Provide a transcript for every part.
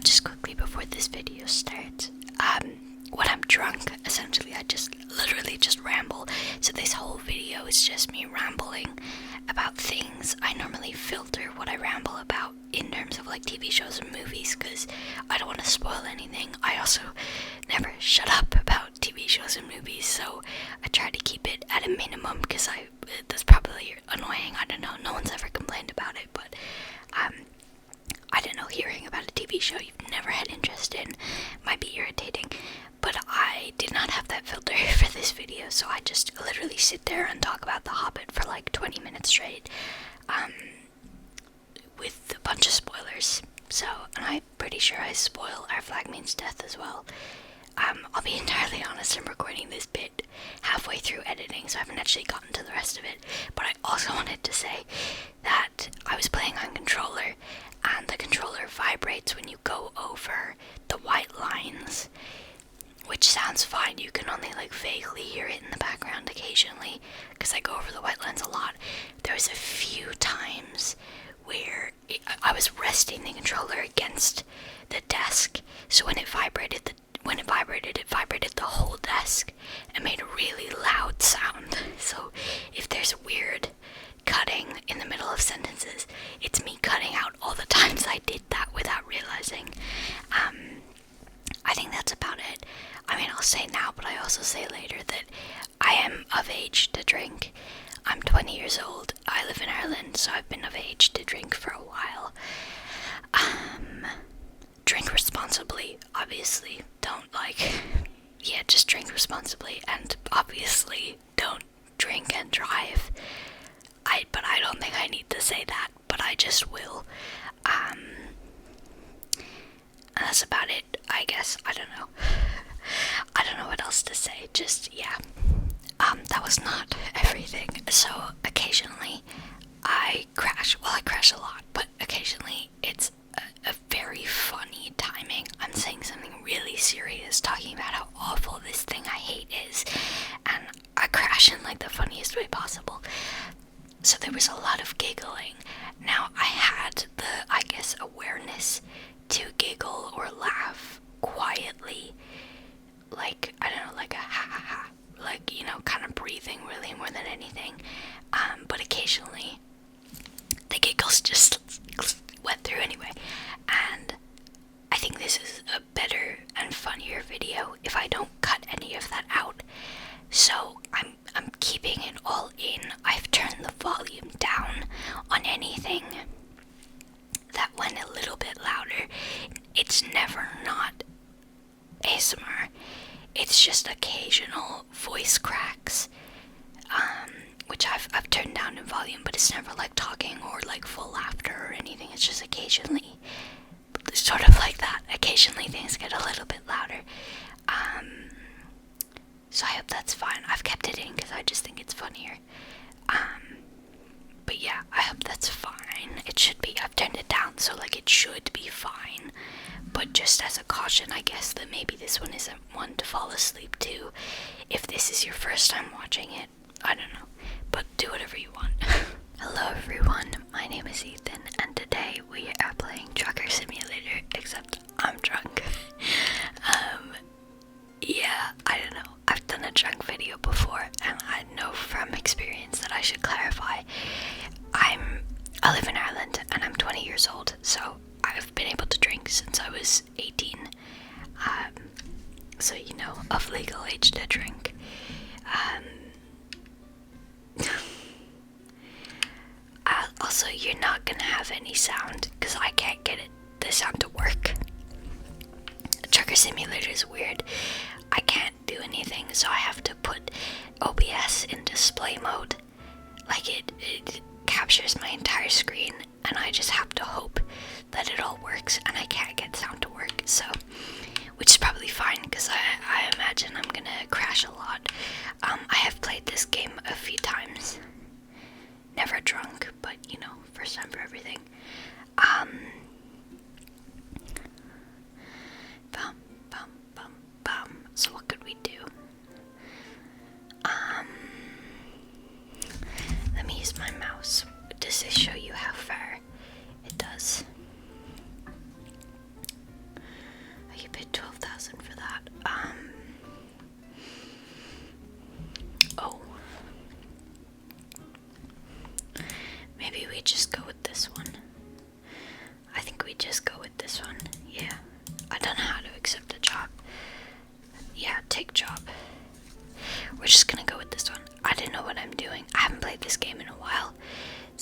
just quickly before this video starts, when I'm drunk, essentially I just literally just ramble. So this whole video is just me rambling about things. I normally filter what I ramble about in terms of like TV shows and movies, because I don't want to spoil anything. I also never shut up about TV shows and movies, so I try to keep it at a minimum, because that's probably annoying. I don't know, no one's ever complained about it, but I don't know, hearing about a TV show you've never had interest in might be irritating, but I did not have that filter for this video, so I just literally sit there and talk about The Hobbit for like 20 minutes straight, with a bunch of spoilers. So, and I'm pretty sure I spoil Our Flag Means Death as well. I'll be entirely honest, I'm recording this bit halfway through editing, so I haven't actually gotten to the rest of it, but I also wanted to say that I was playing on controller, and the controller vibrates when you go over the white lines, which sounds fine. You can only like vaguely hear it in the background occasionally, because I go over the white lines a lot. There was a few times where I was resting the controller against the desk, so when it vibrated, it vibrated the whole desk and made a really loud sound. So if there's weird cutting in the middle of sentences, it's me cutting out all the times I did that without realizing. I think that's about it. I mean, I'll say now, but I also say later that I am of age to drink. I'm 20 years old. I live in Ireland, so I've been of age to drink for a while. Drink responsibly, obviously. Just drink responsibly, and obviously don't drink and drive. But I don't think I need to say that, but I just will. And that's about it, I guess. I don't know. I don't know what else to say, yeah. That was not everything. So, occasionally, I crash. Well, I crash a lot, but occasionally it's a very funny timing. I'm saying something really serious, talking about how awful this thing I hate is, and I crash in like the funniest way possible. So there was a lot of giggling. Now, I had the, awareness to giggle or laugh quietly, like, I don't know, like a ha ha ha, like, kind of breathing really more than anything, but occasionally the giggles just went through anyway, and I think this is a better and funnier video if I don't cut any of that out. So I'm keeping it all in. I've turned the volume down on anything that went a little bit louder. It's never not ASMR. It's just occasional voice cracks, which I've turned down in volume, but it's never like talking or like full laughter or anything. It's just occasionally, sort of like that. Occasionally things get a little bit louder. So I hope that's fine. I've kept it in because I just think it's funnier. But yeah, I hope that's fine. It should be. I've turned it down, so like it should be fine. But just as a caution, I guess, that maybe this one isn't one to fall asleep to. If this is your first time watching it, I don't know. But do whatever you want. Hello everyone, my name is Ethan, and today we are playing Trucker Simulator, except I'm drunk. Yeah, I don't know. I've done a drunk video before, and I know from experience that I should clarify. I live in Ireland, and I'm 20 years old, so I've been able to drink since I was 18. So, of legal age to drink. Also, you're not gonna have any sound, because I can't get the sound to work. Trucker Simulator is weird. I can't do anything, so I have to put OBS in display mode. Like, it captures my entire screen, and I just have to hope that it all works, and I can't get sound to work, so, which is probably fine, because I imagine I'm gonna crash a lot. I have played this game a few times. Never drunk, but, first time for everything. So what could we do? Let me use my mouse. Does this show you how far? It does.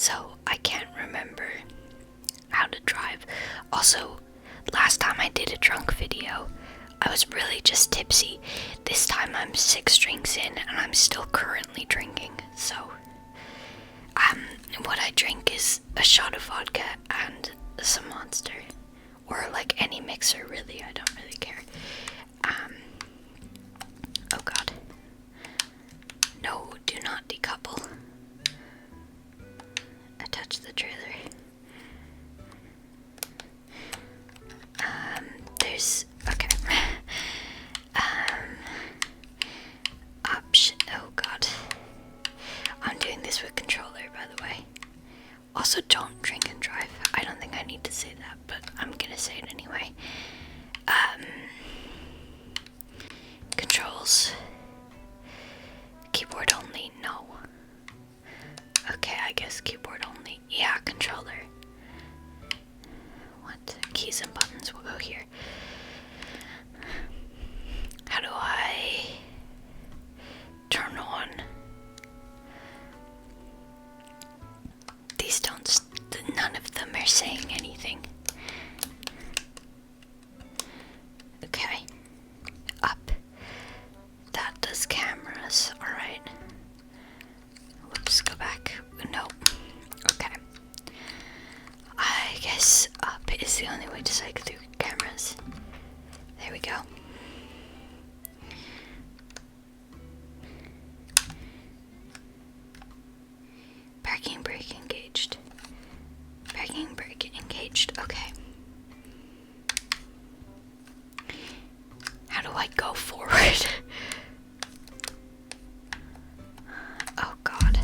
so I can't remember how to drive. Also, last time I did a drunk video, I was really just tipsy. This time I'm 6 drinks in and I'm still currently drinking. So, what I drink is a shot of vodka and some Monster. Or like any mixer, really. I don't really care. Oh god. No, do not decouple. I touched the trailer. There's, okay. Option, oh god. I'm doing this with controller, by the way. Also, don't drink and drive. I don't think I need to say that, but I'm gonna say it anyway. Controls. Keyboard only, no. Okay, I guess keyboard only. Yeah, controller. What? Keys and buttons will go here. How do I turn on? These don't, none of them are saying anything. Okay. Up. That does cameras, alright. Whoops, go back. No. Okay. I guess up is the only way to cycle through cameras. There we go. Parking brake engaged. Parking brake engaged. Okay. How do I go forward? Oh god.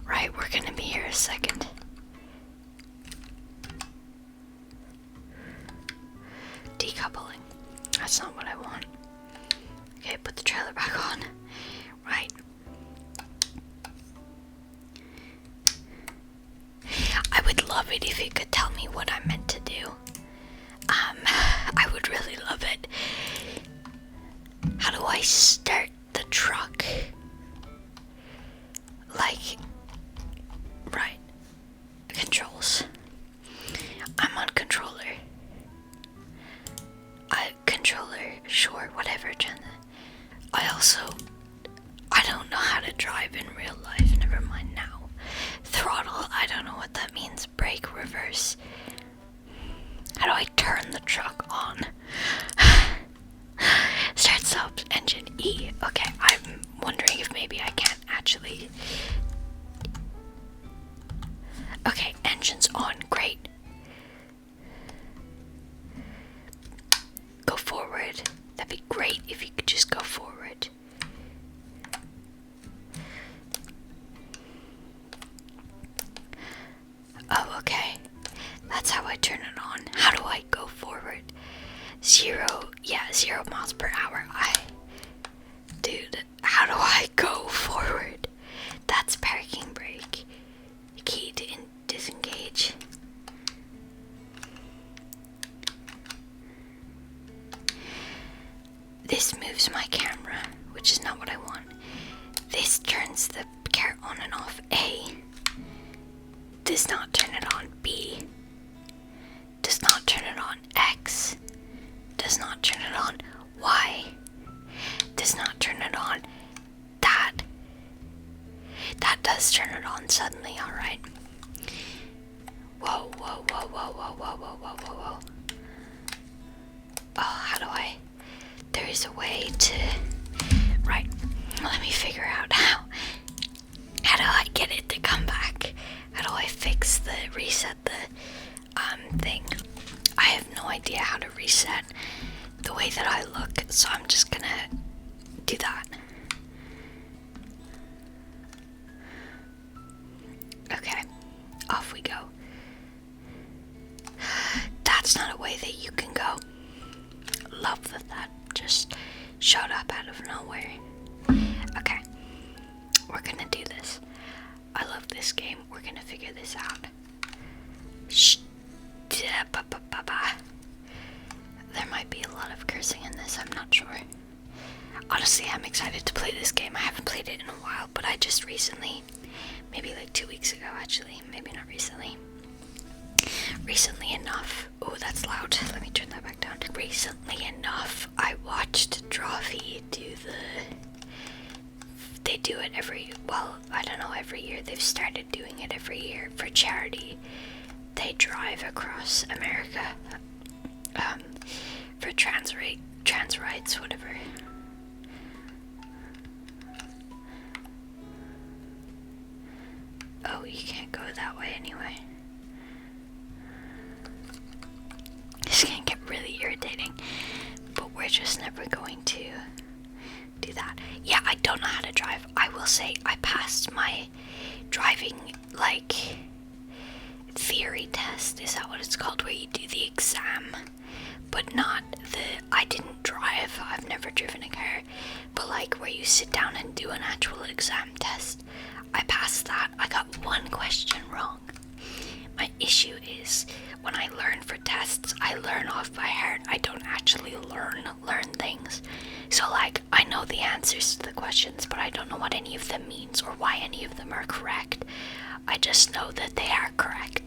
Right, we're gonna be here a second. Decoupling. That's not what I want. Okay, put the trailer back on. Right. I would love it if you could tell me what I'm meant to do. I would really love it. How do I start the truck? Like, right. Controls. I'm on controller. Controller, sure, whatever, Jenna. I don't know how to drive in real life, never mind now. Throttle, I don't know what that means. Brake, reverse. How do I turn the truck on? Start, stop, engine, E. Okay, I'm wondering if maybe I can't actually. Okay, engine's on, great. Go forward. That'd be great if you could just go forward. Oh, okay. That's how I turn it on. How do I go forward? 0 miles per hour. Dude, how do I go forward? That's parking brake. Key to disengage. This moves my camera, which is not what I want. This turns the car on and off. A does not turn it on. B does not turn it on. X does not turn it on. Y does not turn it on. That does turn it on suddenly, alright. Whoa, whoa, whoa, whoa, whoa, whoa, whoa, whoa, whoa, whoa. Oh, how do I? There is a way to. Right. Let me figure out how. How do I get it to come back? How do I fix reset the thing? I have no idea how to reset the way that I look, so I'm just gonna do that. Okay, off we go. That's not a way that you can go. Love that just showed up out of nowhere. Okay, we're gonna do this. I love this game. We're gonna figure this out. Shh. There might be a lot of cursing in this, I'm not sure. Honestly, I'm excited to play this game. I haven't played it in a while, but I just recently maybe like 2 weeks ago, actually. Maybe not recently. Recently enough. Oh, that's loud. Let me turn that back down. Recently enough, I watched Drawfee they do it every year. They've started doing it every year for charity. They drive across America for trans rights, whatever. Oh, you can't go that way anyway. This can get really irritating, but we're just never going to do that. Yeah, I don't know how to drive. I will say I passed my driving, like, theory test. Is that what it's called? Where you do the exam, but not I didn't drive. I've never driven a car, but like where you sit down and do an actual exam test. I passed that. I got one question wrong. My issue is when I learn for tests, I learn off by heart. I don't actually learn things. So like, I know the answers to the questions, but I don't know what any of them means or why any of them are correct. I just know that they are correct.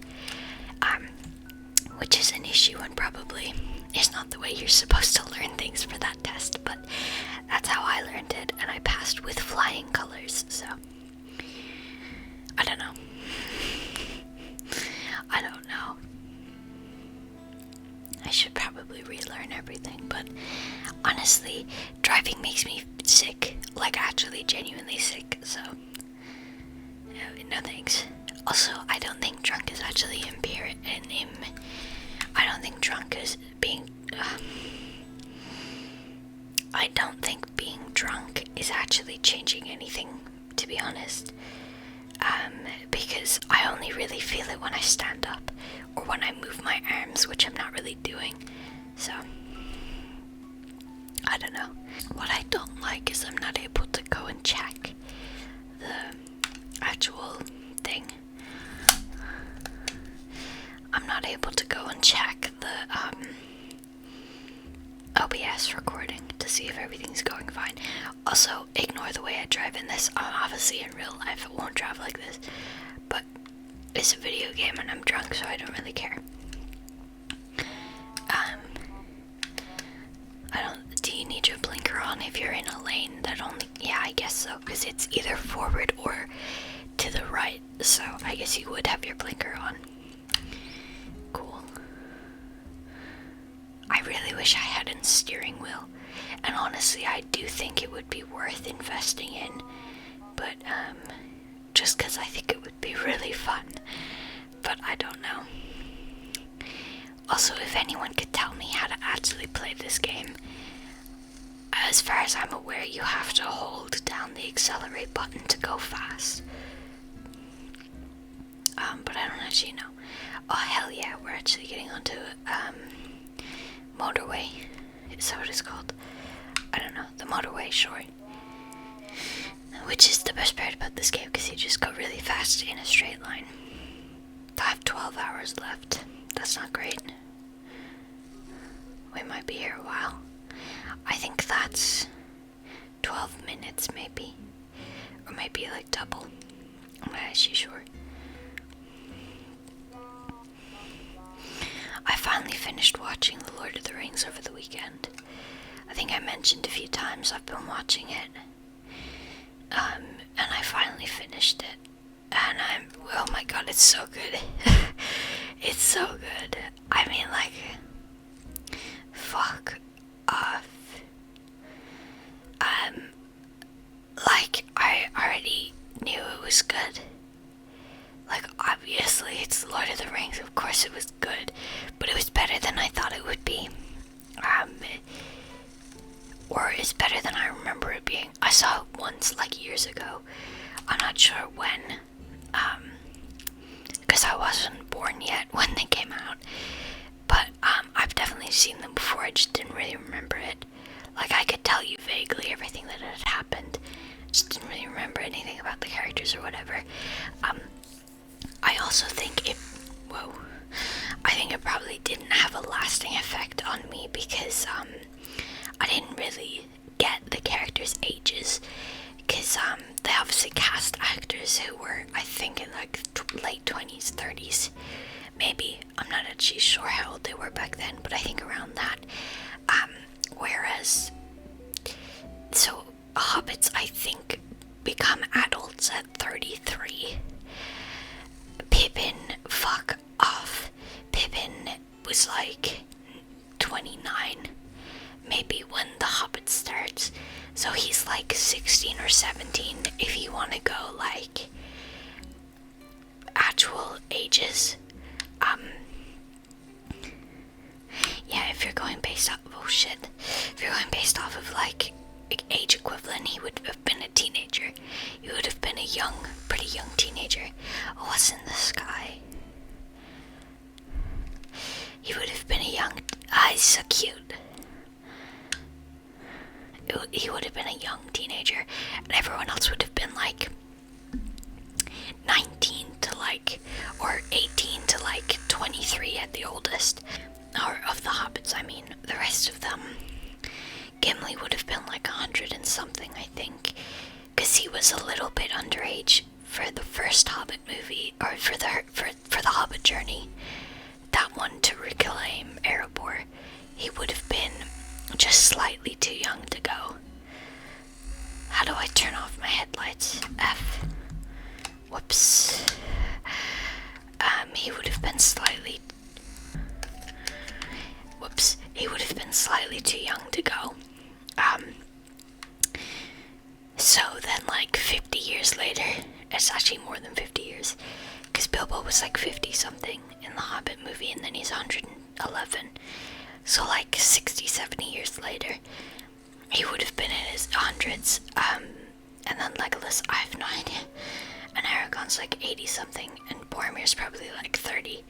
Which is an issue and probably is not the way you're supposed to learn things for that test, but that's how I learned it, and I passed with flying colors, so I don't know. I should probably relearn everything, but honestly, driving makes me sick, like actually genuinely sick, so no thanks. Also, I don't think drunk is actually I don't think drunk is being I don't think being drunk is actually changing anything, to be honest. Because I only really feel it when I stand up or when I move my arms, which I'm not really doing. So, I don't know. What I don't like is I'm not able to go and check the actual thing. I'm not able to go and check the OBS recording to see if everything's going fine. Also, ignore the way I drive in this. Obviously, in real life, it won't drive like this. But it's a video game and I'm drunk, so I don't really care. Do you need your blinker on if you're in a lane that only... Yeah, I guess so, because it's either forward or to the right. So, I guess you would have your blinker on. Cool. I really wish I had a steering wheel, and honestly I do think it would be worth investing in, but just because I think it would be really fun, but I don't know. Also, if anyone could tell me how to actually play this game, as far as I'm aware you have to hold down the accelerate button to go fast, but I don't actually know. Oh hell yeah, we're actually getting onto motorway. Is that what it's called? I don't know. The motorway, sure. Which is the best part about this game, because you just go really fast in a straight line. I have 12 hours left. That's not great. We might be here a while. I think that's 12 minutes maybe. Or maybe like double. I'm not actually sure. I finally finished watching The Lord of the Rings over the weekend. I think I mentioned a few times I've been watching it. And I finally finished it. And oh my god, it's so good. It's so good. I mean, like, fuck off. Like, I already knew it was good. Like, obviously, it's The Lord of the Rings, of course it was good, but it was better than I thought it would be. Or it's better than I remember it being. I saw it once, like, years ago. I'm not sure when, because I wasn't born yet when they came out, but, I've definitely seen them before, I just didn't really remember it. Like, I could tell you vaguely everything that had happened, just didn't really remember anything about the characters or whatever. I also think I think it probably didn't have a lasting effect on me because, I didn't really get the characters' ages, because, they have obviously cast actors who were, I think, in like late 20s, 30s, maybe. I'm not actually sure how old they were back then, but I think around that. Whereas, so hobbits, I think, become adults at 33. Pippin, fuck off. Pippin was like 29, maybe, when The Hobbit starts. So he's like 16 or 17 if you want to go like actual ages. Yeah, if you're going based off, oh shit, if you're going based off of like age equivalent, he would have been a teenager. He would have been a young, pretty young teenager. Oh, what's in the sky? He would have been a young, he's so cute. He would have been a young teenager, and everyone else would have been like 19 to like, or 18 to like 23 at the oldest. Or of the hobbits, I mean, the rest of them. Gimli would have been like 100 and something, I think, because he was a little bit underage for the first Hobbit movie, or for the Hobbit journey. That one, to reclaim Erebor, he would have been just slightly too young to go. How do I turn off my headlights? F. Whoops. He would have been slightly... Whoops. He would have been slightly too young to go. So then, like, 50 years later, it's actually more than 50 years, because Bilbo was like 50-something in the Hobbit movie, and then he's 111. So, like, 60, 70 years later, he would have been in his hundreds. And then Legolas, I have no idea. And Aragorn's like 80-something, and Boromir's probably like 30.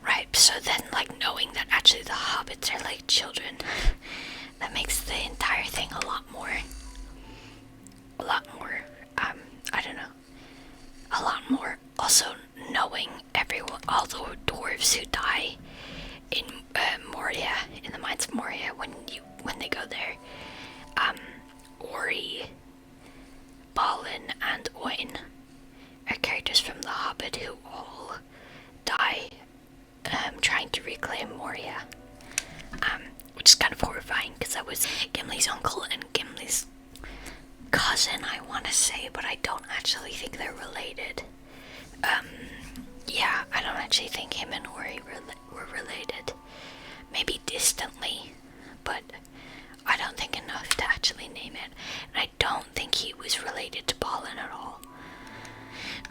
Right, so then, like, knowing that actually the hobbits are like children, that makes the entire thing a lot more, I don't know, a lot more. Also, knowing all the dwarves who die in Moria, in the Mines of Moria, when they go there, Ori, Balin, and Oin are characters from The Hobbit who all die trying to reclaim Moria, which is kind of horrifying, because that was Gimli's uncle and Gimli's cousin, I want to say, but I don't actually think they're related. Yeah, I don't actually think him and Ori were related. Maybe distantly, but I don't think enough to actually name it. And I don't think he was related to Balin at all.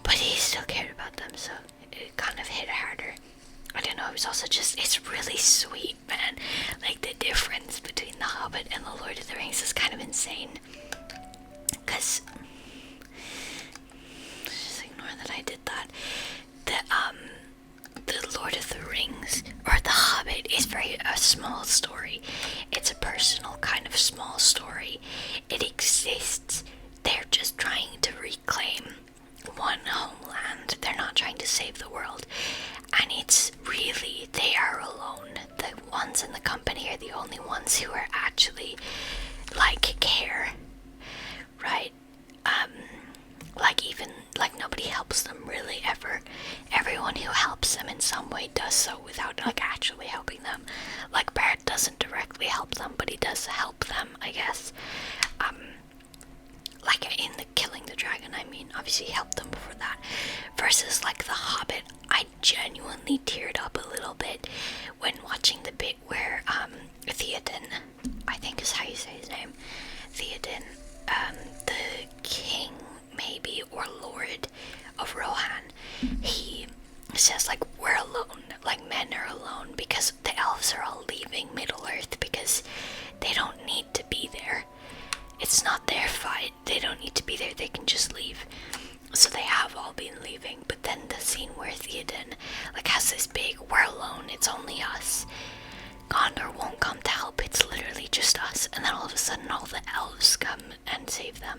But he still cared about them, so it kind of hit harder. I don't know, it was also just, it's really sweet, man. Like, the difference between The Hobbit and The Lord of the Rings is kind of insane. Because, just ignore that I did that. The Lord of the Rings, or The Hobbit, is a small story. It's a personal kind of small story. It exists. They're just trying to reclaim one homeland. They're not trying to save the world. And it's really, they are alone. The ones in the company are the only ones who are actually, like, care. Right? Like, nobody helps them really ever. Everyone who helps them in some way does so without, like, actually helping them. Like, Barrett doesn't directly help them, but he does help them, I guess. Like, in the Killing the Dragon, I mean, obviously he helped them before that. Versus, like, The Hobbit, I genuinely teared up a little bit when watching the bit where, Theoden, I think is how you say his name, Theoden, the king, maybe, or lord of Rohan, he says, like, we're alone, like, men are alone, because the elves are all leaving Middle-earth, because they don't need to be there. It's not their fight, they don't need to be there, they can just leave. So they have all been leaving, but then the scene where Theoden, like, has this big, we're alone, it's only us, Gondor won't come to help, it's literally just us, and then all of a sudden all the elves come and save them,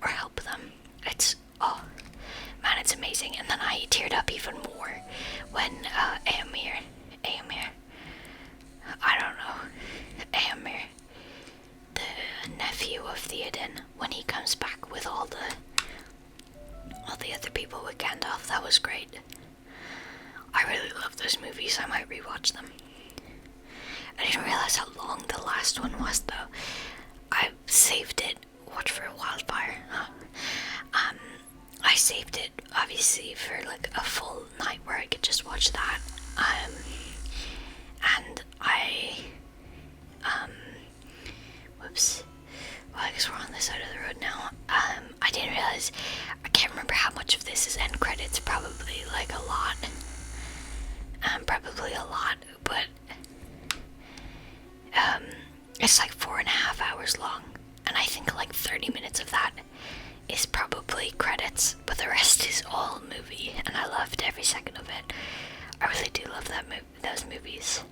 or help them. It's, oh, man, it's amazing. And then I teared up even more when Éomer, I don't know, Éomer, the nephew of Theoden, when he comes back with all the people with Gandalf. That was great. I really love those movies. I might rewatch them. I didn't realize how long the last one was, though. I saved it. Watch for a wildfire. I saved it, obviously, for like a full night where I could just watch that. And whoops. Well, I guess we're on this side of the road now. I didn't realize, I can't remember how much of this is end credits, probably like a lot. Probably a lot, but it's like 4.5 hours long, and I think like 30 minutes of that is probably credits, but the rest is all movie, and I loved every second of it. I really do love those movies.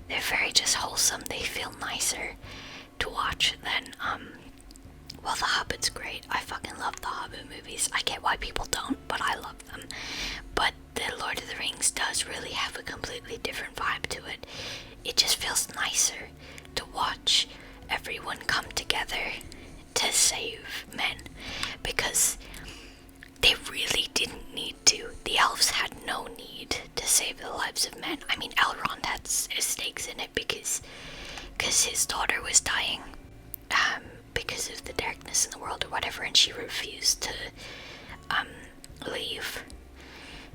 They're very just wholesome. They feel nicer to watch than, well, The Hobbit's great. I fucking love the Hobbit movies. I get why people don't, but I love them. But the Lord of the Rings does really have a completely different vibe to it. It just feels nicer to watch everyone come together to save men, because they really didn't need to. The elves had no need to save the lives of men. I mean, Elrond had stakes in it because his daughter was dying because of the darkness in the world or whatever, and she refused to leave.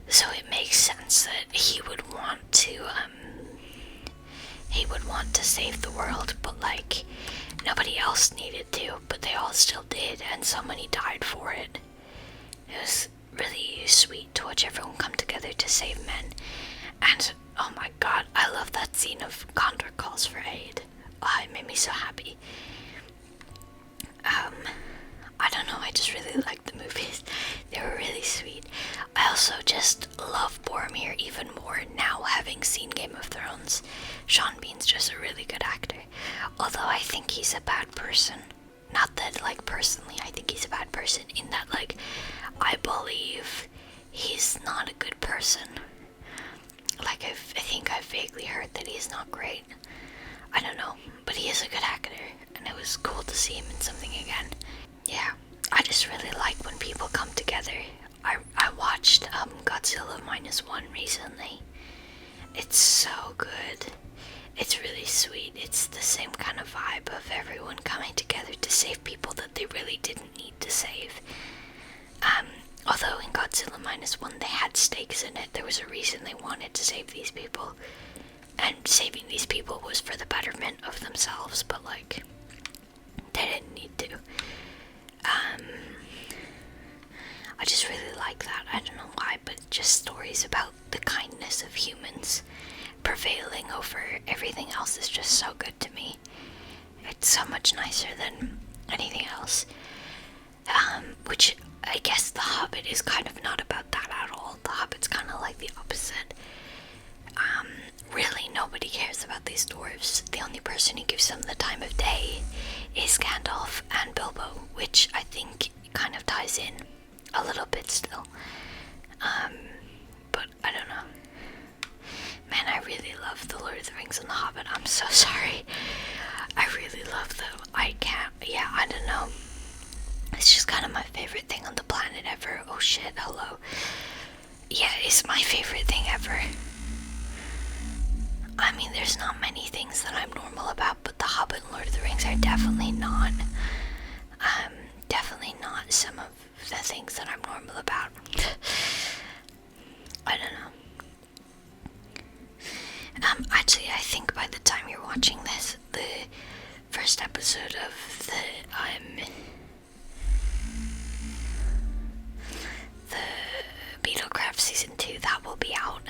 So it makes sense that he would want to save the world, but like nobody else needed to, but they all still did, and so many died for it. It was really sweet to watch everyone come together to save men. And oh my god, I love that scene of Gondor calls for aid. Oh, it made me so happy. I don't know, I just really liked the movies. They were really sweet. I also just love Boromir even more now, having seen Game of Thrones. Sean Bean's just a really good actor. Although I think he's a bad person. Not that, like, personally, I think he's a bad person. In that, like, I believe he's not a good person. Like, I think I've vaguely heard that he's not great. I don't know, but he is a good actor, and it was cool to see him in something again. Yeah, I just really like when people come together. I watched Godzilla -1 recently. It's so good. It's really sweet. It's the same kind of vibe of everyone coming together to save people that they really didn't need to save. Although in Godzilla -1 they had stakes in it. There was a reason they wanted to save these people. And saving these people was for the betterment of themselves, but like, they didn't need to. I just really like that. I don't know why, but just stories about the kindness of humans prevailing over everything else is just so good to me. It's so much nicer than anything else. Which I guess The Hobbit is kind of not about that at all. The Hobbit's kind of like the opposite. Really nobody cares about these dwarves. The only person who gives them the time of day is Gandalf and Bilbo, which I think kind of ties in a little bit still. But I don't know. Man, I really love The Lord of the Rings and The Hobbit. I'm so sorry. I really love them. I don't know. It's just kind of my favorite thing on the planet ever. Oh shit, hello. Yeah, it's my favorite thing ever. I mean, there's not many things that I'm normal about, but The Hobbit and Lord of the Rings are definitely not. Definitely not some of the things that I'm normal about. I don't know. Actually, I think by the time you're watching this, the first episode of the Beetlecraft Season 2, that will be out.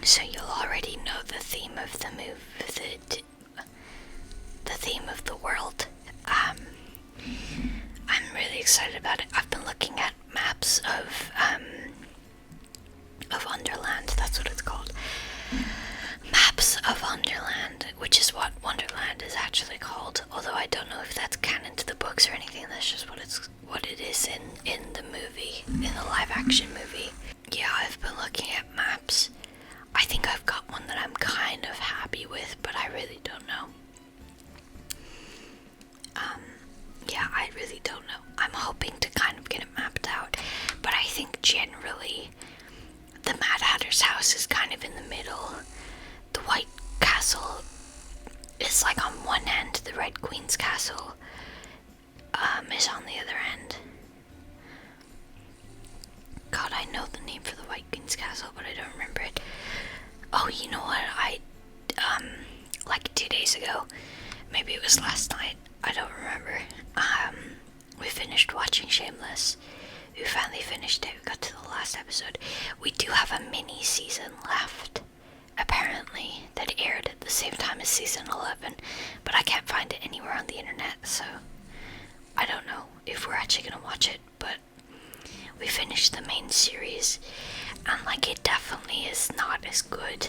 So you'll already know the theme of the the theme of the world. I'm really excited about it. I've been looking at maps of Wonderland. That's what it's called. Maps of Wonderland, which is what Wonderland is actually called. Although I don't know if that's canon to the books or anything. That's just what it is in the movie, in the live-action movie. Yeah, I've been looking at maps. I think I've got one that I'm kind of happy with, but I really don't know. Yeah, I really don't know. I'm hoping to kind of get it mapped out, but I of in the middle. The White Castle is like on one end, the Red Queen's castle is on the other end. God, I know the name for the White Queen's castle, but I don't remember it. Oh, you know what? Like 2 days ago, maybe it was last night, I don't remember. We finished watching Shameless. We finally finished it. We got to the last episode. We do have a mini season left, apparently, that aired at the same time as season 11, but I can't find it anywhere on the internet, so I don't know if we're actually gonna watch it. But we finished the main series, and like, it definitely is not as good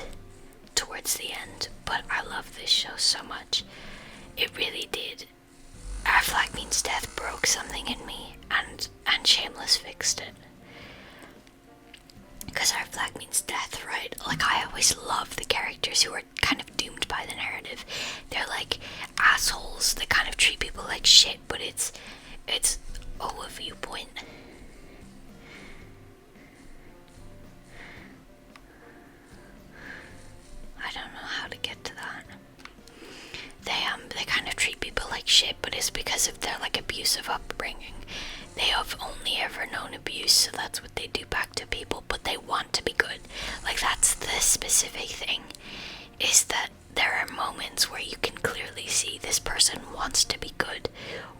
towards the end, but I love this show so much. It really did. Our Flag Means Death broke something in me, and Shameless fixed it. Because Our Flag Means Death, right? Like, I always love the characters who are kind of doomed by the narrative. They're like assholes that kind of treat people like shit, but it's a viewpoint. I don't know how to get to that. They kind of treat people like shit, but it's because of their like abusive upbringing. They have only ever known abuse, so that's what they do back to people, but they want to be good. Like, that's the specific thing, is that there are moments where you can clearly see this person wants to be good,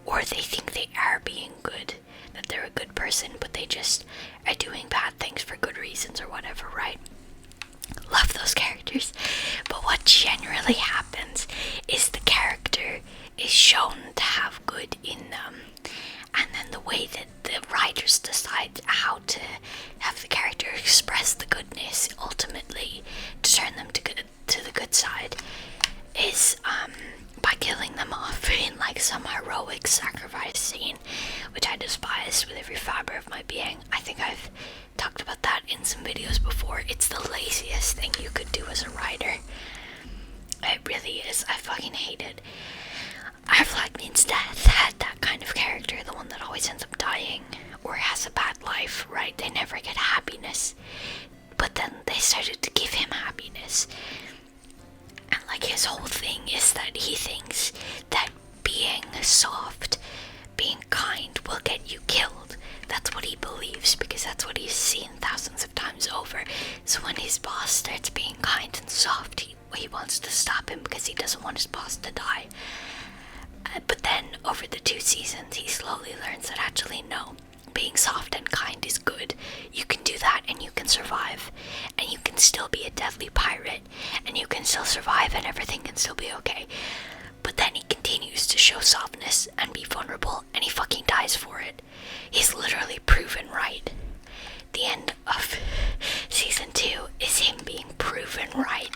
or they think they are being good, that they're a good person, but they just are doing bad things for good reasons or whatever, right? Love those characters. But what generally happens is the character is shown to have good in them, and then the way that the writers decide how to have the character express the goodness, ultimately to turn them to the good side, is by killing them off in like some heroic sacrifice scene, which I despise with every fiber of my being. I think I've talked about that in some videos before. It's the laziest thing you could do as a writer. It really is. I fucking hate it. Our Flag Means Death had that kind of character, the one that always ends up dying or has a bad life, right? They never get happiness. But then they started to give him happiness. And like, his whole thing is that he thinks that being soft, being kind will get you killed. That's what he believes, because that's what he's seen thousands of times over. So when his boss starts being kind and soft, he wants to stop him because he doesn't want his boss to die. But then over the 2 seasons, he slowly learns that actually no, being soft and kind is good. You can do that and you can survive, and you can still be a deadly pirate, and you can still survive, and everything can still be okay. But then he continues to show softness and be vulnerable, and he fucking dies for it. He's literally proven right. The end of season 2 is him being proven right.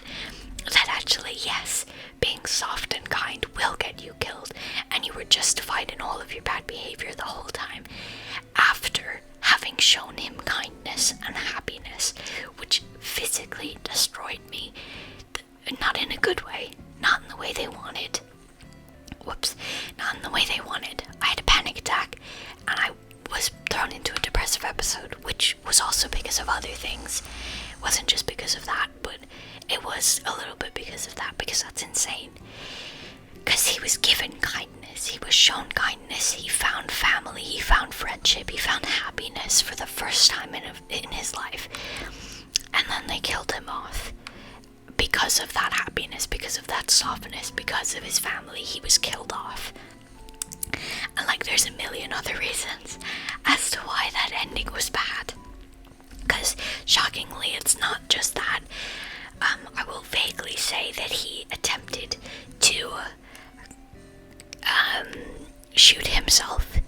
That actually, yes, being soft and kind will get you killed, and you were justified in all of your bad behavior the whole time, after having shown him kindness and happiness, which physically destroyed me. Not in a good way, not in the way they wanted. Not in the way they wanted. I had a panic attack, and I was thrown into a depressive episode, which was also because of other things. It wasn't just because of that, but it was a little bit because of that, because that's insane. Because he was given kindness, he was shown kindness, he found family, he found friendship, he found happiness for the first time in his life. And then they killed him off. Because of that happiness, because of that softness, because of his family, he was killed off. And like, there's a million other reasons as to why that ending was bad. Because shockingly, it's not just that. I will vaguely say that he attempted to shoot himself.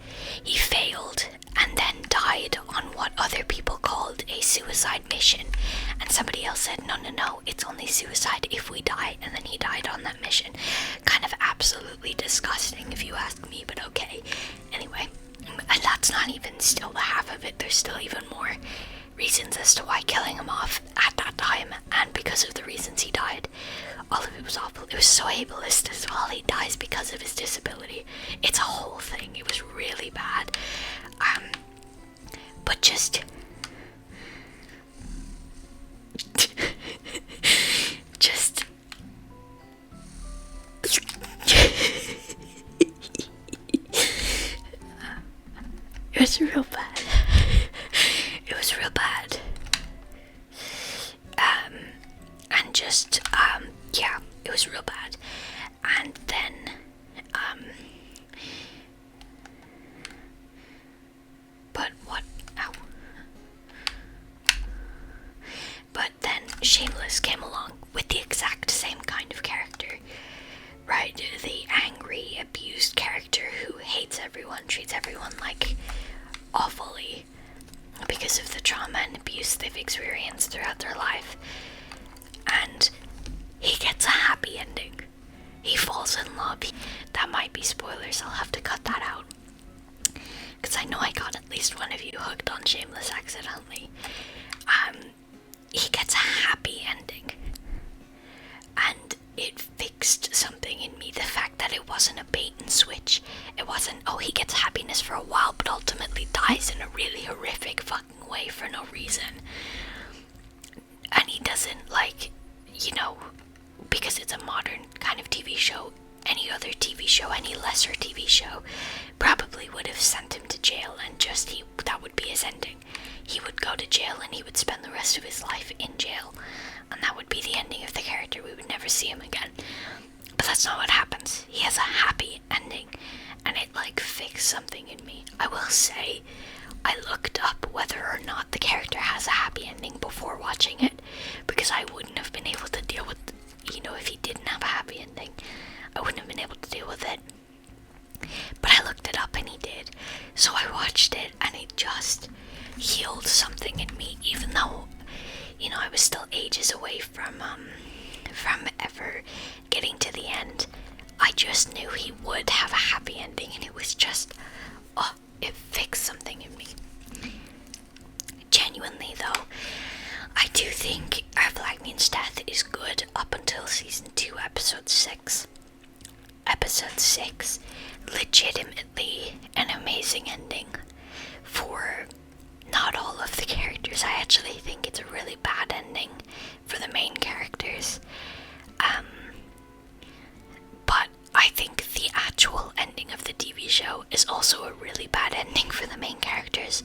He failed and then died on what other people called a suicide mission. And somebody else said, no, it's only suicide if we die. And then he died on that mission. Kind of absolutely disgusting if you ask me, but okay. Anyway, and that's not even still the half of it. There's still even more reasons as to why killing him off at that time, and because of the reasons he died. All of it was awful. It was so ableist as well. He dies because of his disability. It's a whole thing. It was really bad. But just was real bad. It was real bad. And just, yeah, it was real bad. And then, but what, ow. But then Shameless came along with the exact same kind of character, right? The angry, abused character who hates everyone, treats everyone like awfully because of the trauma and abuse they've experienced throughout their life. And he gets a happy ending. He falls in love. That might be spoilers, I'll have to cut that out. Because I know I got at least one of you hooked on Shameless accidentally. He gets a happy ending. And it fixed something in me. The fact that it wasn't a bait and switch. It wasn't, oh, he gets happiness for a while, but ultimately dies in a really horrific fucking way for no reason. And he doesn't, like, you know, because it's a modern kind of TV show, any other TV show, any lesser TV show, probably would have sent him to jail and just, that would be his ending. He would go to jail and he would spend the rest of his life in jail. And that would be the ending of the character. We would never see him again. But that's not what happens. He has a happy ending. And it, like, fixed something in me. I will say, I looked up whether or not the character has a happy ending before watching it. Because I wouldn't have been able to deal with, you know, if he didn't have a happy ending. I wouldn't have been able to deal with it. But I looked it up and he did. So I watched it and it just healed something in me. Even though, you know, I was still ages away from ever getting to the end. I just knew he would have a happy ending, and it was just, oh, it fixed something in me. Genuinely though, I do think Black Means Death is good up until season 2, episode 6. Episode 6, legitimately an amazing ending for not all of the characters. I actually think it's a really bad ending for the main characters. But I think the actual ending of the TV show is also a really bad ending for the main characters.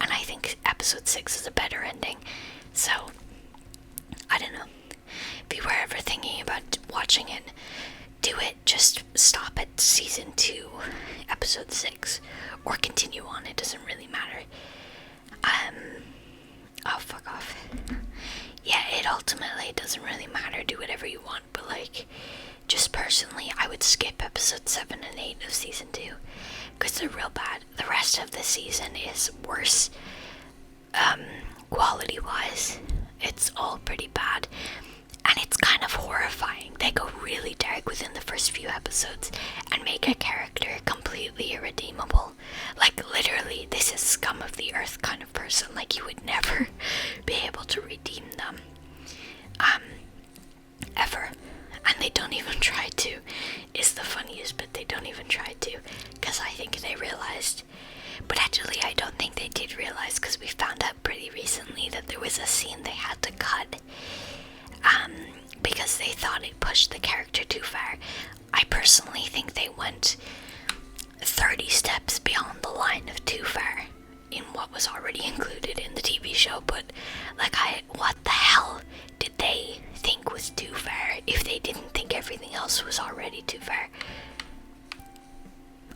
And I think episode 6 is a better ending. So, I don't know. If you were ever thinking about watching it, do it. Just stop at season 2, episode 6. Or continue on, it doesn't really matter. Oh, fuck off. Yeah, it ultimately doesn't really matter. Do whatever you want, but, like, just personally, I would skip episode 7 and 8 of season 2. Because they're real bad. The rest of the season is worse. Quality-wise, it's all pretty bad. And it's kind of horrifying. They go really dark within the first few episodes and make a character completely irredeemable. Like, literally, this is scum of the earth kind of person. Like, you would never be able to redeem them. Ever. And they don't even try to. Is the funniest bit. They don't even try to. Because I think they realized. But actually, I don't think they did realize, because we found out pretty recently that there was a scene they had to cut. Because they thought it pushed the character too far. I personally think they went 30 steps beyond the line of too far in what was already included in the TV show. But, like, what the hell did they think was too far if they didn't think everything else was already too far?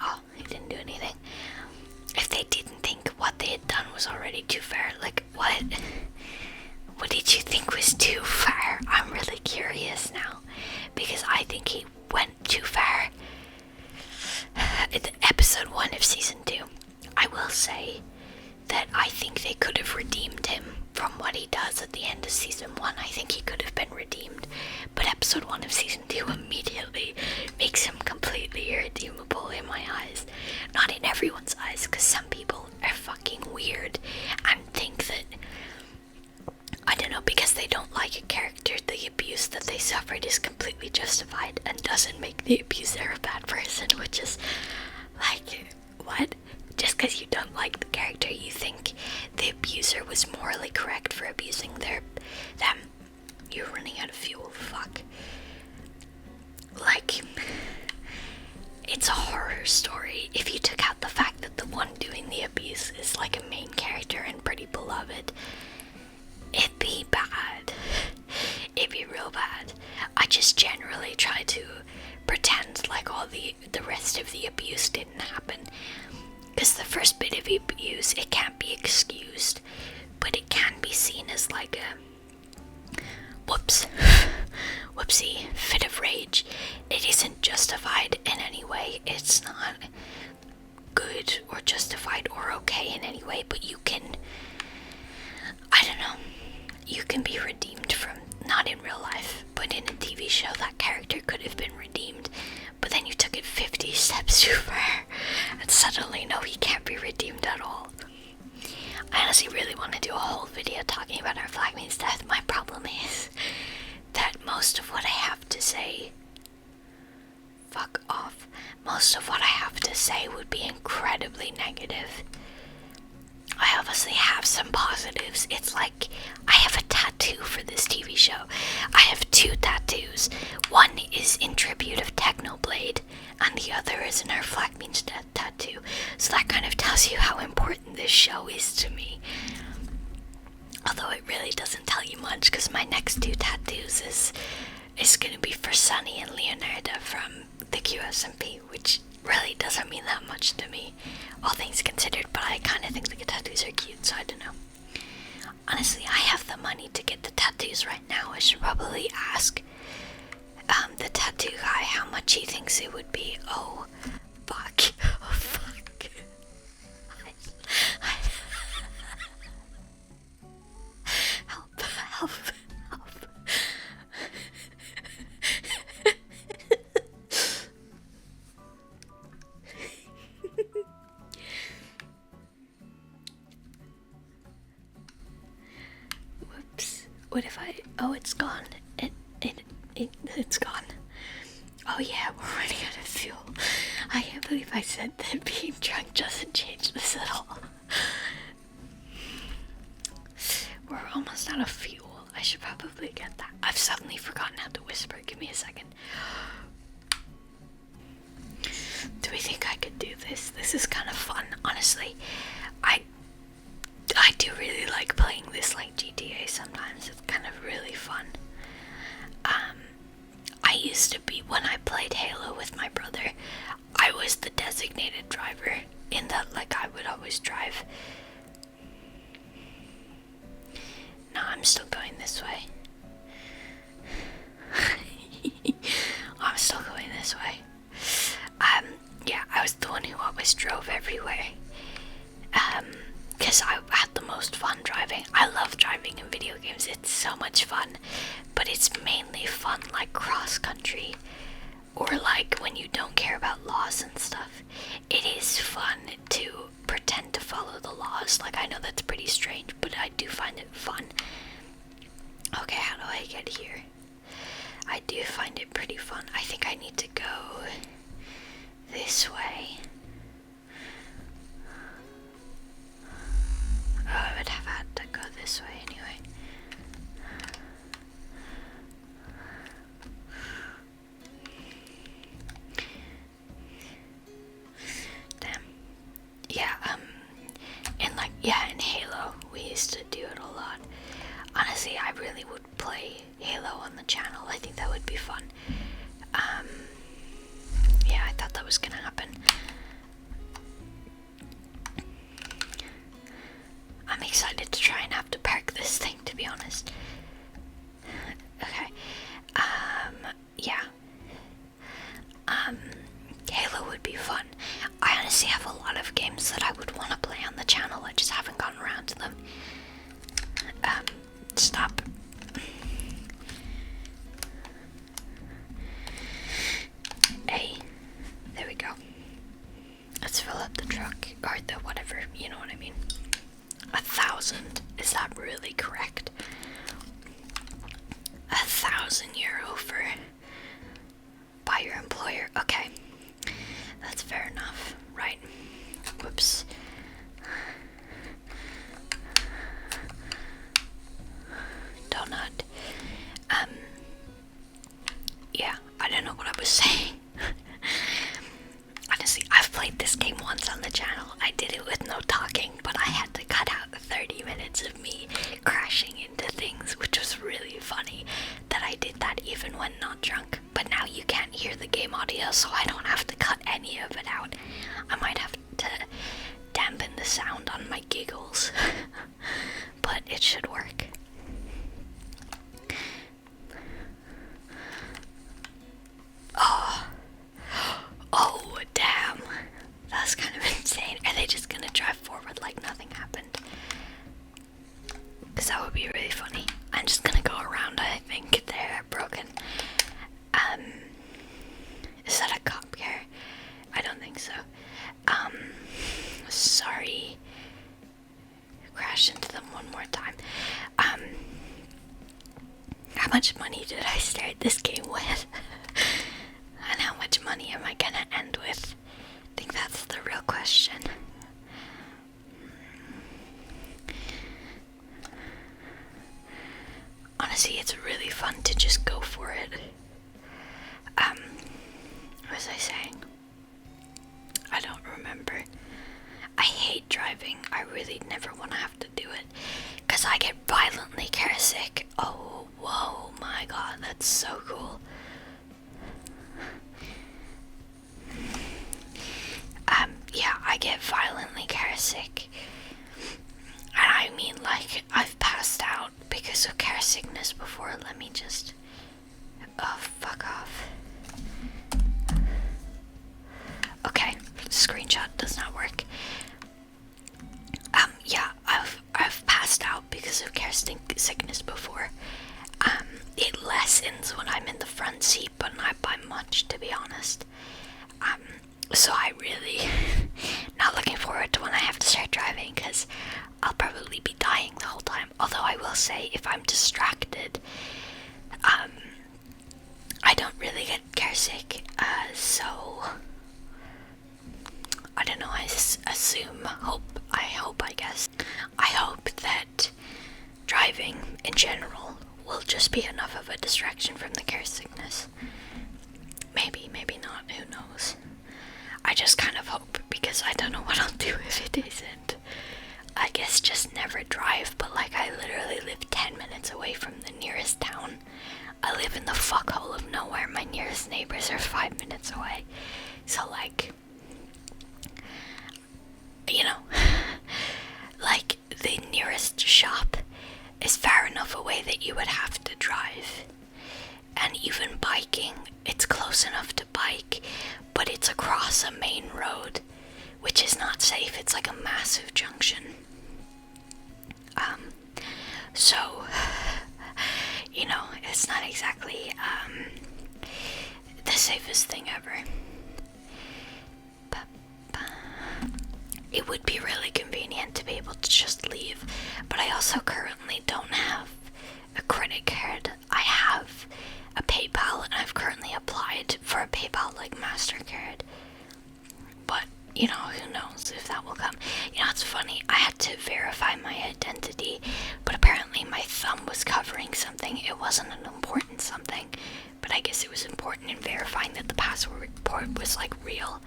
Oh, he didn't do anything. If they didn't think what they had done was already too far, like, what? What did you think was too far? I'm really curious now, because I think he went too far. Episode 1 of season 2, I will say that I think they could have redeemed him from what he does at the end of season 1. I think he could have been redeemed, but episode 1 of season 2 immediately makes him completely irredeemable in my eyes. Not in everyone's eyes, because some people are fucking weird and think that, I don't know, because they don't like a character, the abuse that they suffered is completely justified and doesn't make the abuser a bad person, which is, like, what? Just because you don't like the character, you think the abuser was morally correct for abusing them. You're running out of fuel, fuck. Like, it's a horror story. If you took out the fact that the one doing the abuse is just generally try to pretend like all the rest of the abuse didn't happen. Because the first bit of abuse, it can't be excused, but it can be seen as like a whoopsie fit of rage. It isn't justified in any way. It's not good or justified or okay in any way, but you can, I don't know, you can be redeemed from, not in real life, but in a TV show that character could have been redeemed, but then you took it 50 steps too far, and suddenly, no, he can't be redeemed at all. I honestly really want to do a whole video talking about Our Flag Means Death. My problem is that most of what I have to say, fuck off, most of what I have to say would be incredibly negative. I obviously have some positives. It's like I have a tattoo for this TV show. I have 2 tattoos. One is in tribute of Technoblade, and the other is an Our Flag Means Death tattoo. So that kind of tells you how important this show is to me. Although it really doesn't tell you much, because my next 2 tattoos is going to be for Sunny and Leonarda from the QSMP, which really doesn't mean that much to me, all things considered, but I kind of think the tattoos are cute, so I don't know. Honestly, I have the money to get the tattoos right now. I should probably ask the tattoo guy how much he thinks it would be. Oh, fuck. Oh, fuck. Help, help, help. Whoops. What if I... Oh, it's gone. It's gone. Oh yeah, we're running out of fuel. I can't believe I said that being drunk doesn't change this at all. We're almost out of fuel. I should probably get that. I've suddenly forgotten how to whisper. Give me a second. Do we think I could do this? This is kind of fun, honestly. I do really like playing this like GTA sometimes. It's kind of really fun. I used to be, when I played Halo with my brother, I was the designated driver, in that like I would always drive. No, I'm still going this way. I'm still going this way. Yeah, I was the one who always drove everywhere. Because I had the most fun driving. I love driving in video games. It's so much fun. But it's mainly fun like cross country, or like when you don't care about laws and stuff. It is fun to pretend to follow the laws. Like, I know that's pretty strange, but I do find it fun. Okay, how do I get here? I do find it pretty fun. I think I need to go this way. Oh, I would have had to go this way anyway. Damn. Yeah, in Halo, we used to do it a lot. Honestly, I really would play Halo on the channel. I think that would be fun. Yeah, I thought that was gonna happen. I'm excited to try and have to park this thing, to be honest. Okay. Yeah. Halo would be fun. I honestly have a lot of games that I would want to play on the channel. I just haven't gotten around to them. Stop. Hey. There we go. Let's fill up the truck, or the whatever, you know what I mean. 1,000, is that really correct? €1,000 for by your employer. Okay, that's fair enough, right? Whoops. Donut. Yeah, I don't know what I was saying. Honestly, I've played this game once on the channel. I did it with no talking, but I had to cut out 30 minutes of me crashing into things, which was really funny that I did that even when not drunk, but now you can't hear the game audio, so I don't have to cut any of it out. I might have to dampen the sound on my giggles, but it should work. Oh, damn. That's kind of insane. Are they just gonna drive forward like nothing happened? Because that would be really funny. I'm just gonna go around. I think they're broken. Is that a cop car? I don't think so. Sorry. Crash into them one more time. How much money did I start this game with? And how much money am I gonna end with? I think that's the real question. Honestly, it's really fun to just go for it. What was I saying? I don't remember. I hate driving. I really never want to have to do it, because I get violently caresick. Oh, whoa, my god, that's so cool. Yeah, I get violently caresick. And I mean, like, I've passed out because of car sickness before. Let me just... Oh, fuck off. Okay, screenshot does not work. Yeah, I've passed out because of car sickness before. It lessens when I'm in the front seat, but not by much, to be honest. So I really not looking forward to when I have to start driving, because I'll probably be dying the whole time. Although I will say, if I'm distracted, I don't really get car sick, so I don't know, I hope that driving in general will just be enough of a distraction from the car sickness. Maybe, maybe not, who knows. I just kind of hope, because I don't know what I'll do if it isn't. I guess just never drive, but like, I literally live 10 minutes away from the nearest town. I live in the fuckhole of nowhere. My nearest neighbors are 5 minutes away. So like, you know, like, the nearest shop is far enough away that you would have to drive. And even biking, it's close enough to bike, but it's across a main road, which is not safe. It's like a massive junction. So, you know, it's not exactly the safest thing ever. It would be really convenient to be able to just leave, but I also currently don't have a credit card. I have a PayPal, and I've currently applied for a PayPal like MasterCard, but you know, who knows if that will come. You know, it's funny, I had to verify my identity, but apparently my thumb was covering something. It wasn't an important something, but I guess it was important in verifying that the passport was like real.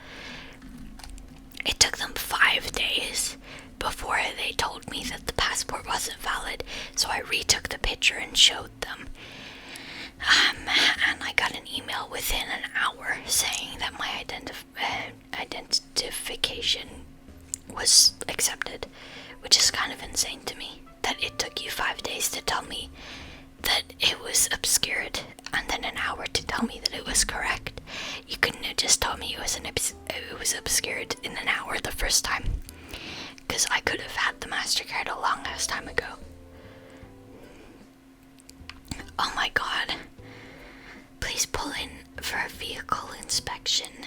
It took them 5 days before they told me that the passport wasn't valid, so I retook the picture and showed them. And I got an email within an hour saying that my identification was accepted, which is kind of insane to me, that it took you 5 days to tell me that it was obscured, and then an hour to tell me that it was correct. You couldn't have just told me it was obscured in an hour the first time, because I could have had the MasterCard a long ass time ago. Oh my god. Please pull in for a vehicle inspection.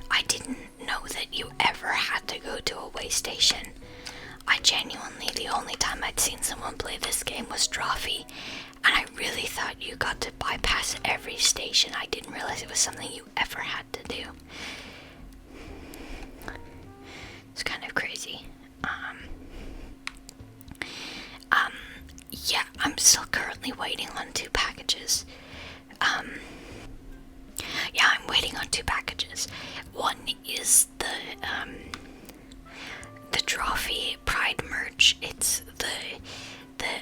I didn't know that you ever had to go to a way station. I genuinely, the only time I'd seen someone play this game was Drawfee, and I really thought you got to bypass every station. I didn't realize it was something you ever had to do. It's kind of crazy. Yeah, I'm still currently waiting on 2 packages. Yeah, I'm waiting on 2 packages. One is the Drawfee Pride merch. It's the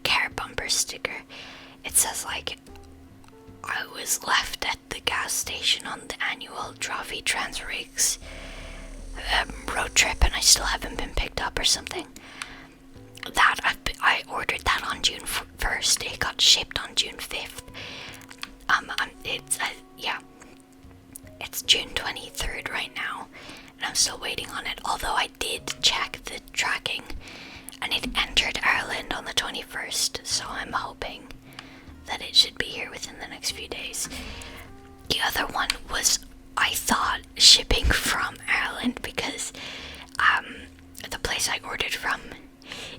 car bumper sticker. It says like, I was left at the gas station on the annual Trophy Transrigs road trip and I still haven't been picked up or something. That I ordered that on June 1st. It got shipped on June 5th. It's June 23rd right now, and I'm still waiting on it. Although I did check the tracking, and it entered Ireland on the 21st. So I'm hoping that it should be here within the next few days. The other one was, I thought, shipping from Ireland because the place I ordered from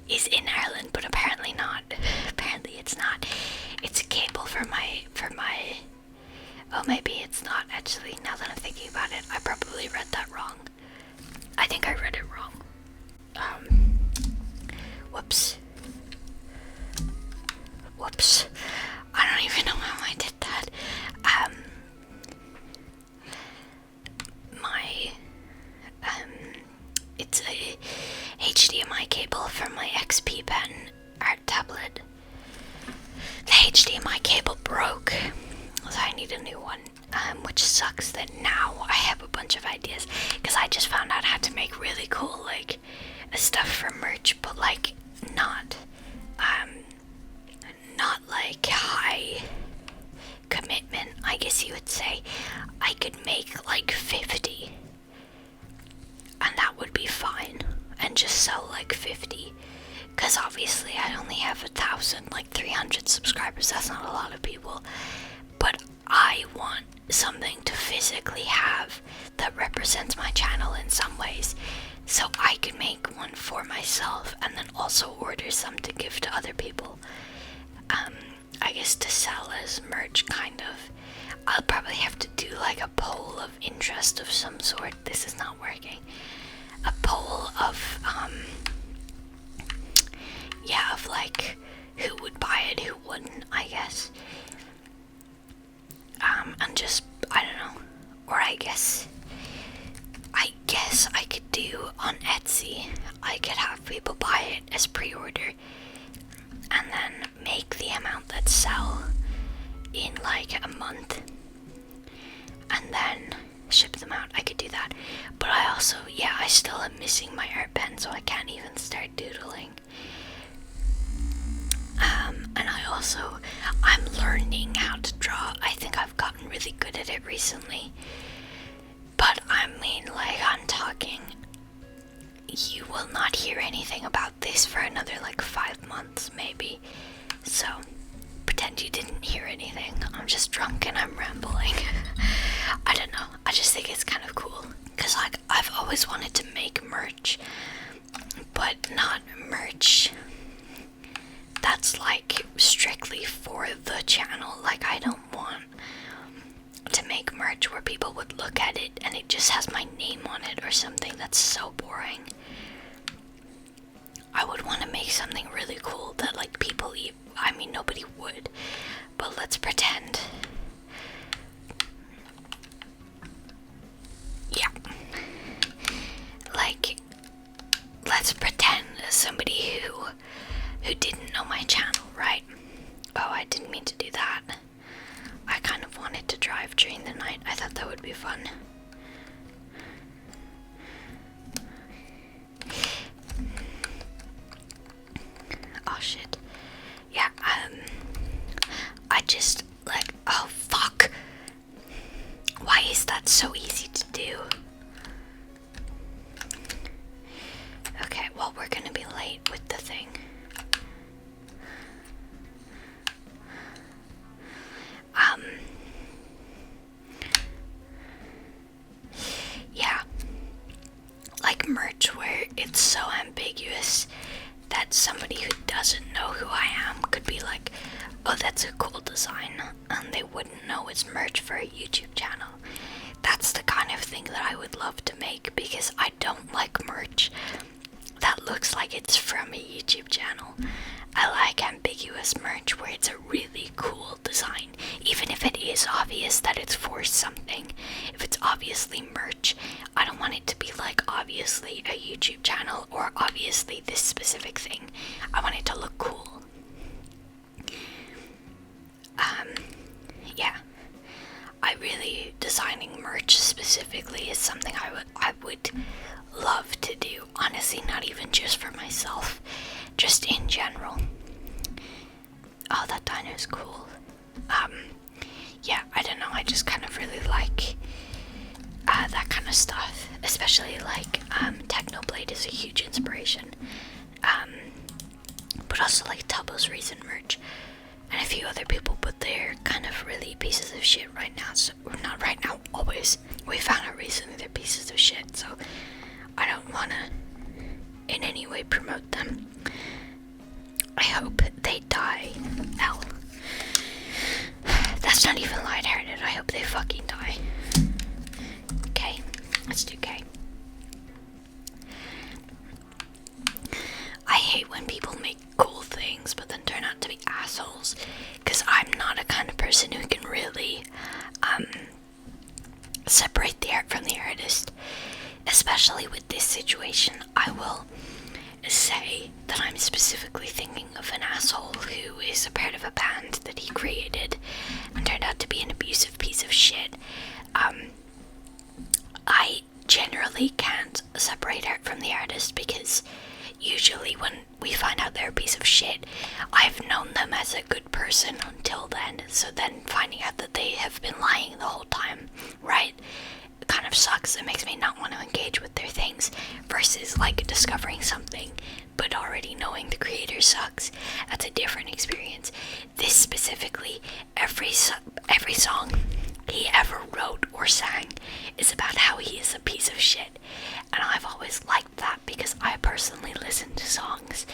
is in Ireland, but apparently not. Apparently it's not. It's a cable for my oh, maybe it's not actually. Now that I'm thinking about it, I probably read that wrong. I think I read it wrong. Whoops. I don't even know how I did that. It's a HDMI cable for my XP Pen art tablet. The HDMI cable broke, so I need a new one, which sucks that now I have a bunch of ideas, because I just found out how to make really cool, like, stuff for merch, but, like, not like, high commitment, I guess you would say. I could make, like, 50, and that would be fine, and just sell, like, 50. Because obviously I only have 300 subscribers. That's not a lot of people. But I want something to physically have that represents my channel in some ways. So I could make one for myself and then also order some to give to other people. I guess to sell as merch, kind of. I'll probably have to do like a poll of interest of some sort. This is not working. A poll of, of like who would buy it, who wouldn't, I guess. And just, I don't know. Or I guess I could do on Etsy, I could have people buy it as pre-order and then make the amount that sell in like a month and then ship them out. I could do that. But I also, I still am missing my art pen, so I can't even start doodling. And I'm learning how to draw. I think I've gotten really good at it recently. But I mean, like, I'm talking, you will not hear anything about this for another, like, 5 months, maybe. So, pretend you didn't hear anything. I'm just drunk and I'm rambling. I don't know. I just think it's kind of cool. Because, like, I've always wanted to make merch. But not merch that's, like, strictly for the channel. Like, I don't want to make merch where people would look at it and it just has my name on it or something. That's so boring. I would want to make something really cool that, like, people eat. I mean, nobody would, but let's pretend. Yeah. Like, let's pretend somebody who didn't know my channel, right? Oh, I didn't mean to do that. I kind of wanted to drive during the night. I thought that would be fun. Oh shit. Yeah, I just, like, oh fuck. Why is that so easy to do? Okay, well, we're gonna be late with the thing. Like merch where it's so ambiguous that somebody who doesn't know who I am could be like, oh, that's a cool design, and they wouldn't know it's merch for a YouTube channel. That's the kind of thing that I would love to make, because I don't like merch that looks like it's from a YouTube channel. I like ambiguous merch where it's a really cool design, even if it is obvious that it's for something. If it's obviously merch, I don't want it to be like obviously a YouTube channel or obviously this specific thing. I want it to look cool. specifically is something I would love to do. Honestly, not even just for myself, just in general. Oh, that dino's cool. Yeah, I don't know, I just kind of really like that kind of stuff, especially like Technoblade is a huge inspiration, but also like Tubbo's recent merch and a few other people, but they're kind of really pieces of shit right now. So not right now, always. We found out recently they're pieces of shit, so I don't want to in any way promote them. I hope they die. L. That's not even lighthearted. I hope they fucking die. Okay, let's do K. I hate when people make cool things but then turn out to be assholes, because I'm not a kind of person who can really separate the art from the artist. Especially with this situation, I will say that I'm specifically thinking of an asshole who is a part of a band that he created and turned out to be an abusive piece of shit. I generally can't separate art from the artist, because usually when we find out they're a piece of shit, I've known them as a good person until then, so then finding out that they have been lying the whole time, right, it kind of sucks. It makes me not want to engage with their things, versus like discovering something but already knowing the creator sucks. That's a different experience. This specifically, every song he ever wrote or sang is about how he is a piece of shit, and I've always liked that, because I personally listen to songs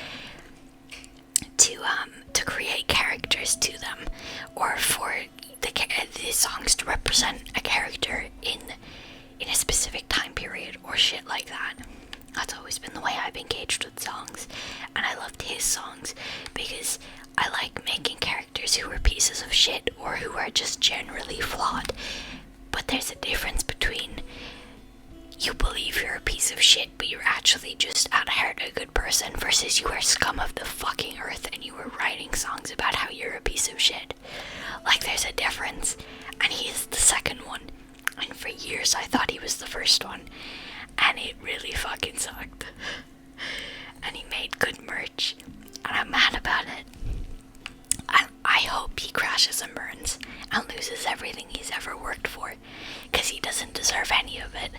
to create characters to them, or for the songs to represent a character in a specific time period or shit like that. That's always been the way I've engaged with songs, and I loved his songs because I like making characters who are pieces of shit or who are just generally flawed. But there's a difference between you believe you're a piece of shit but you're actually just at heart a good person, versus you are scum of the fucking earth and you are writing songs about how you're a piece of shit. Like, there's a difference, and he is the second one, and for years I thought he was the first one, and it really fucking sucked. And he made good merch, and I'm mad about it. I hope he crashes and burns and loses everything he's ever worked for, because he doesn't deserve any of it.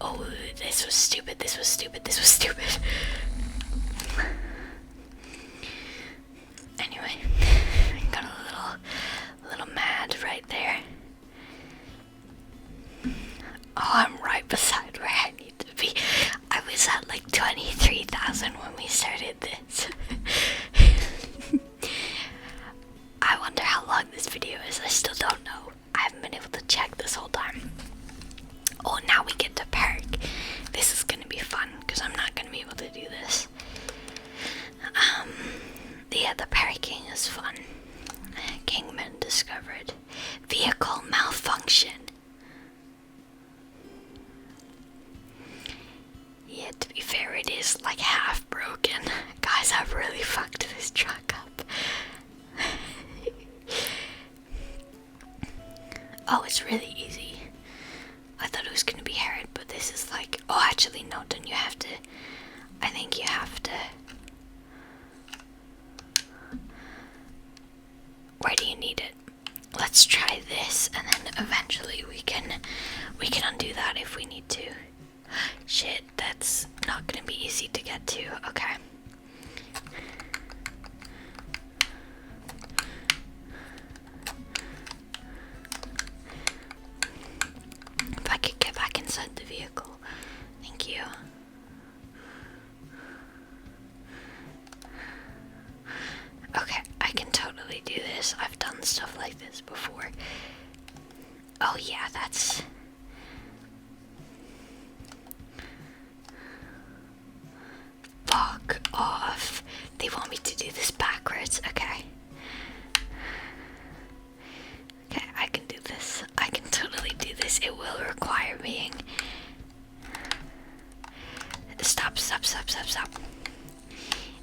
Oh, this was stupid, this was stupid, this was stupid. Anyway, I got a little mad right there. Oh, I'm right beside where I need to be. I was at like 23,000 when we started this. I wonder how long this video is. I still don't know. I haven't been able to check this whole time. Oh, now we get to park. This is gonna be fun, because I'm not gonna be able to do this. Yeah, the parking is fun. Kingman discovered vehicle malfunction. Yeah, to be fair, it is like half broken. Guys, I've really fucked this truck up. Oh, it's really easy. I thought it was gonna be hard, but this is like... Oh, actually, no, don't you have to... I think you have to... Where do you need it? Let's try this, and then eventually we can undo that if we need to. Shit, that's not gonna be easy to get to. Okay. If I could get back inside the vehicle. Thank you. Okay, I can totally do this. I've done stuff like this before. Oh yeah, that's... Fuck off. They want me to do this backwards. Okay. Okay, I can do this. I can totally do this. It will require being... Stop, stop, stop, stop, stop.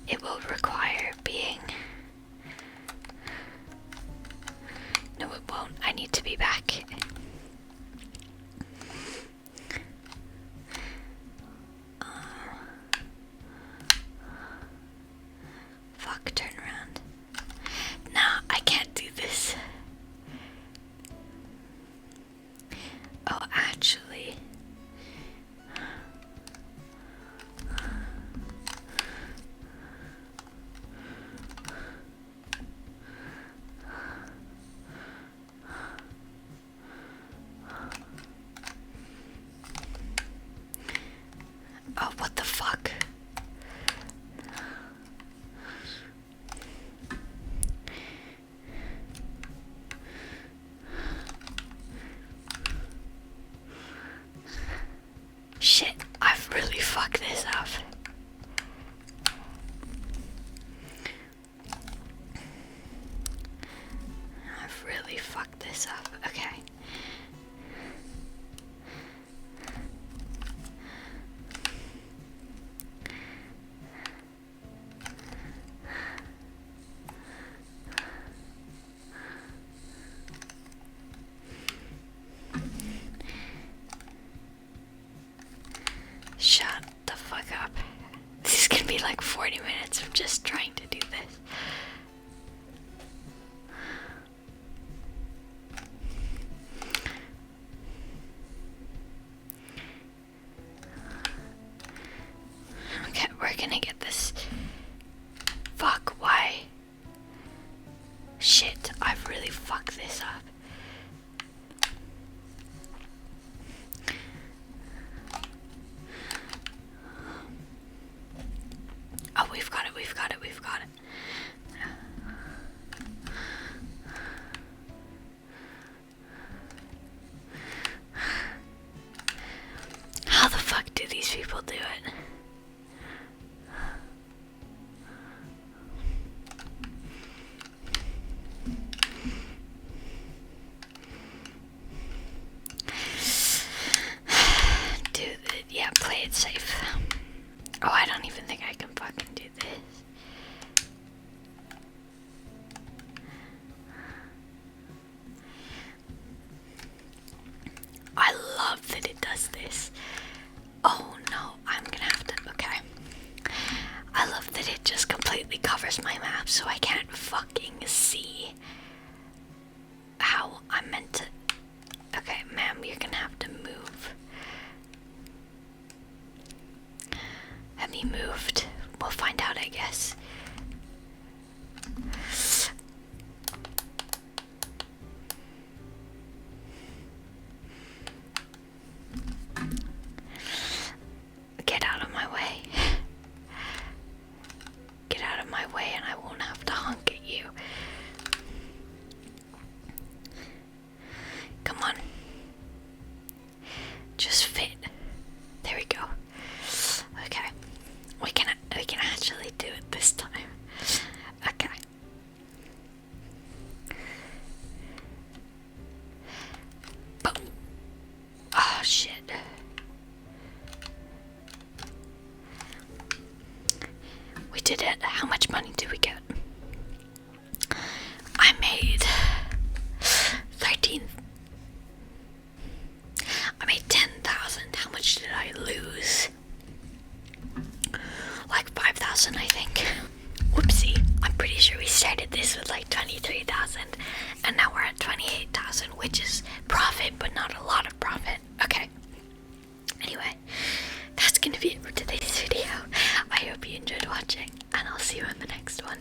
It will require being... No, it won't. I need to be back. this up. Okay. Shut the fuck up. This is gonna be like 40 minutes of just trying to do this. Okay, we're gonna get this. Fuck, why? Shit, I've really fucked this up. Oh, we've got it, we've got it, we've got it. How the fuck do these people do it? Dude, yeah, play it safe. Oh, I don't even think I can fucking do this. I love that it does this. Oh no, I'm gonna have to, okay. I love that it just completely covers my map so I can't fucking see how I'm meant to. Okay, ma'am, you're gonna have to move. Have you moved? We'll find out, I guess. Get out of my way. Get out of my way and I won't have to honk at you. Come on. Just fit. There we go. Okay. We can actually do it this time. Okay. Boom. Oh shit. We did it. How much money did we get? I made 10,000. How much did I lose? Like 5,000, I think. Whoopsie. I'm pretty sure we started this with like 23,000 and now we're at 28,000, which is profit, but not a lot of profit. Okay. Anyway, that's gonna be it for today's video. I hope you enjoyed watching and I'll see you in the next one.